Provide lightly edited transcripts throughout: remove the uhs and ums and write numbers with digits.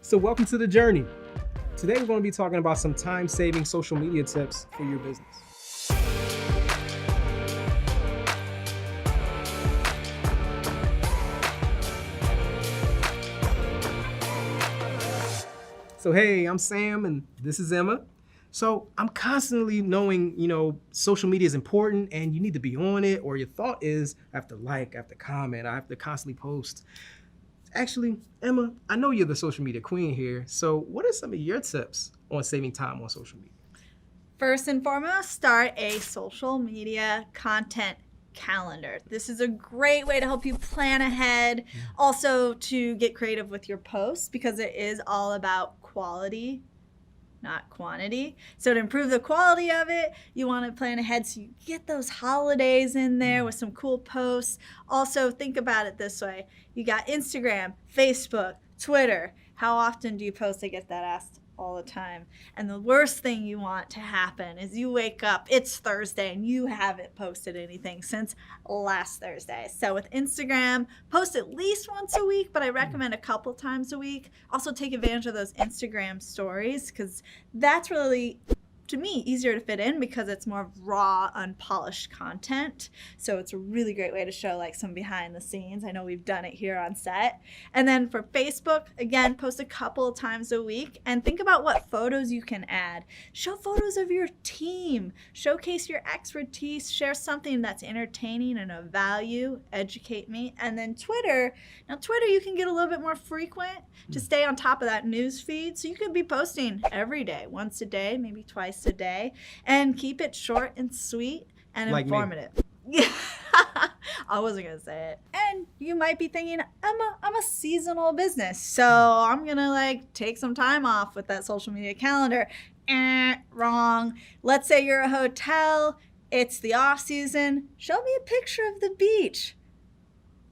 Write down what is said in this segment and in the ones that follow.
So welcome to the journey. Today we're going to be talking about some time-saving social media tips for your business. So hey, I'm Sam and this is Emma. So I'm constantly knowing, social media is important and you need to be on it, or your thought is I have to like, I have to comment, I have to constantly post. Actually, Emma, I know you're the social media queen here. So what are some of your tips on saving time on social media? First and foremost, start a social media content calendar. This is a great way to help you plan ahead. Also to get creative with your posts because it is all about quality, not quantity. So to improve the quality of it, you want to plan ahead so you get those holidays in there with some cool posts. Also, think about it this way. You got Instagram, Facebook, Twitter. How often do you post? I get that asked all the time. And the worst thing you want to happen is you wake up, it's Thursday, and you haven't posted anything since last Thursday. So with Instagram, post at least once a week, but I recommend a couple times a week. Also take advantage of those Instagram stories because that's really, to me, easier to fit in because it's more raw, unpolished content. So it's a really great way to show like some behind the scenes. I know we've done it here on set. And then for Facebook, again, post a couple of times a week and think about what photos you can add. Show photos of your team, showcase your expertise, share something that's entertaining and of value, educate me. And then Twitter, now Twitter you can get a little bit more frequent to stay on top of that news feed. So you could be posting every day, once a day, maybe twice a day, and keep it short and sweet and like informative. Yeah, I wasn't gonna say it. And you might be thinking, I'm a seasonal business, so I'm gonna take some time off with that social media calendar. Wrong. Let's say you're a hotel, it's the off season. Show me a picture of the beach.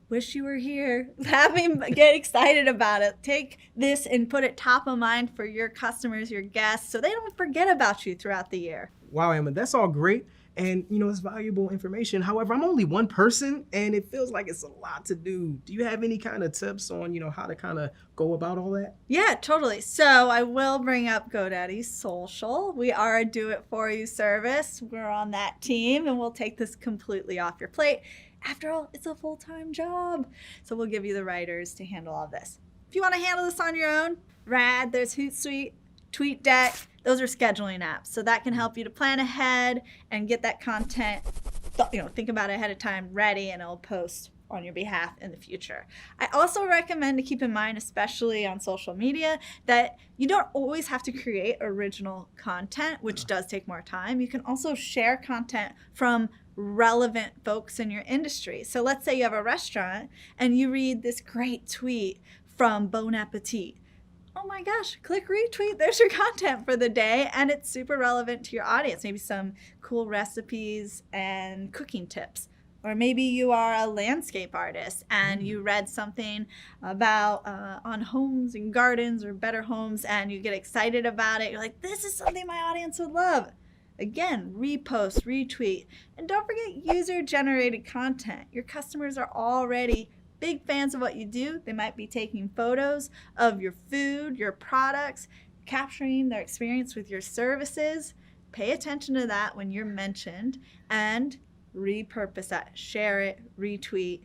Wish you were here. Have me get excited about it. Take this and put it top of mind for your customers, your guests, so they don't forget about you throughout the year. Wow, Emma, that's all great. And, it's valuable information. However, I'm only one person and it feels like it's a lot to do. Do you have any kind of tips on, how to kind of go about all that? Yeah, totally. So I will bring up GoDaddy Social. We are a do-it-for-you service. We're on that team and we'll take this completely off your plate. After all, it's a full-time job. So we'll give you the writers to handle all this. If you want to handle this on your own, rad, there's Hootsuite, TweetDeck. Those are scheduling apps. So that can help you to plan ahead and get that content, think about it ahead of time, ready, and it'll post on your behalf in the future. I also recommend to keep in mind, especially on social media, that you don't always have to create original content, which does take more time. You can also share content from relevant folks in your industry. So let's say you have a restaurant and you read this great tweet from Bon Appetit. Oh my gosh, click retweet, there's your content for the day, and it's super relevant to your audience. Maybe some cool recipes and cooking tips. Or maybe you are a landscape artist and you read something about on homes and gardens or better homes and you get excited about it. You're like, this is something my audience would love. Again, repost, retweet, and don't forget user-generated content. Your customers are already big fans of what you do. They might be taking photos of your food, your products, capturing their experience with your services. Pay attention to that when you're mentioned and repurpose that. Share it, retweet,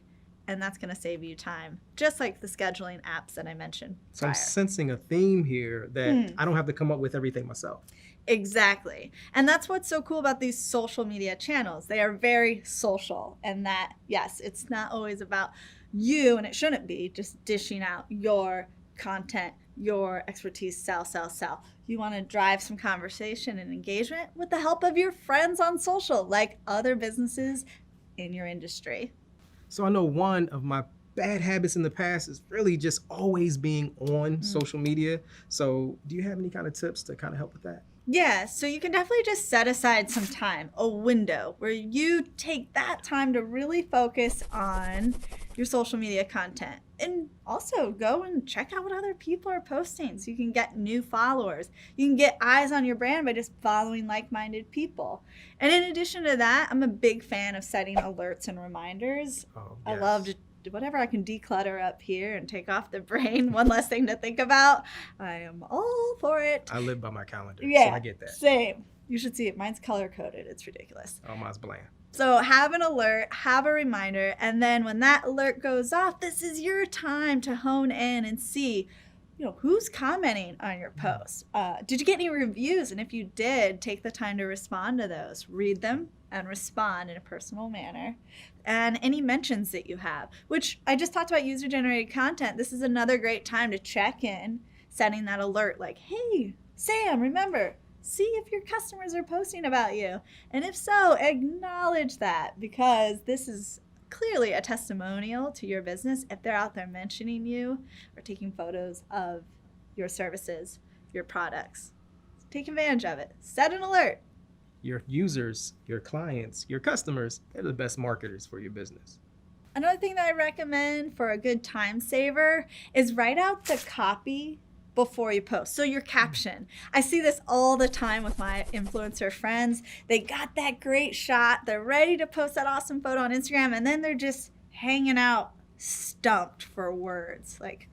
and that's going to save you time, just like the scheduling apps that I mentioned So prior. I'm sensing a theme here that I don't have to come up with everything myself. Exactly. And that's what's so cool about these social media channels. They are very social, and that, yes, it's not always about you, and it shouldn't be just dishing out your content, your expertise, sell. You want to drive some conversation and engagement with the help of your friends on social, like other businesses in your industry. So I know one of my bad habits in the past is really just always being on social media. So do you have any kind of tips to kind of help with that? Yeah, so you can definitely just set aside some time, a window, where you take that time to really focus on your social media content. And also go and check out what other people are posting so you can get new followers. You can get eyes on your brand by just following like-minded people. And in addition to that, I'm a big fan of setting alerts and reminders. Oh, I yes. love to whatever I can declutter up here and take off the brain, one less thing to think about, I am all for it. I live by my calendar, Yeah, so I get that. same. You should see it. Mine's color-coded. It's ridiculous. Oh, mine's bland. So have an alert, have a reminder, and then when that alert goes off, this is your time to hone in and see, who's commenting on your post. Did you get any reviews? And if you did, take the time to respond to those. Read them and respond in a personal manner. And any mentions that you have, which I just talked about user-generated content. This is another great time to check in, setting that alert like, hey, Sam, remember, see if your customers are posting about you. And if so, acknowledge that, because this is clearly a testimonial to your business if they're out there mentioning you or taking photos of your services, your products. Take advantage of it. Set an alert. Your users, your clients, your customers, they're the best marketers for your business. Another thing that I recommend for a good time saver is write out the copy before you post. So your caption. I see this all the time with my influencer friends. They got that great shot. They're ready to post that awesome photo on Instagram, and then they're just hanging out stumped for words. Like,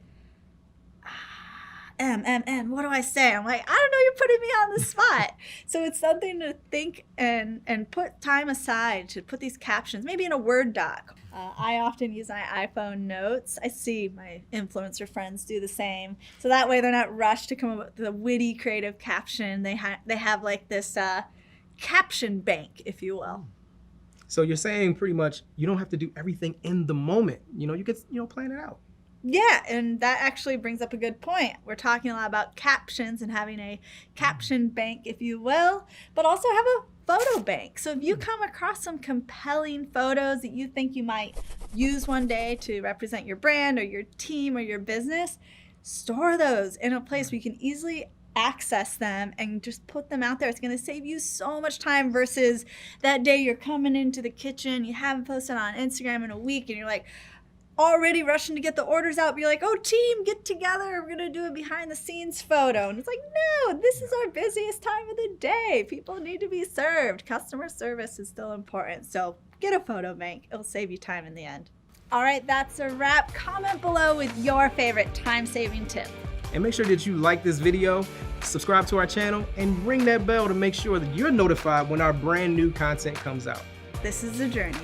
what do I say? I'm like, I don't know, you're putting me on the spot. So it's something to think and put time aside to put these captions, maybe in a Word doc. I often use my iPhone notes. I see my influencer friends do the same. So that way they're not rushed to come up with a witty, creative caption. They have like this caption bank, if you will. So you're saying pretty much you don't have to do everything in the moment. You could, plan it out. Yeah, and that actually brings up a good point. We're talking a lot about captions and having a caption bank, if you will, but also have a photo bank. So if you come across some compelling photos that you think you might use one day to represent your brand or your team or your business, store those in a place where you can easily access them and just put them out there. It's going to save you so much time versus that day you're coming into the kitchen, you haven't posted on Instagram in a week, and you're like, already rushing to get the orders out. But you're like, oh, team, get together. We're going to do a behind the scenes photo. And it's like, no, this is our busiest time of the day. People need to be served. Customer service is still important. So get a photo bank. It'll save you time in the end. All right, that's a wrap. Comment below with your favorite time-saving tip. And make sure that you like this video, subscribe to our channel, and ring that bell to make sure that you're notified when our brand new content comes out. This is a journey.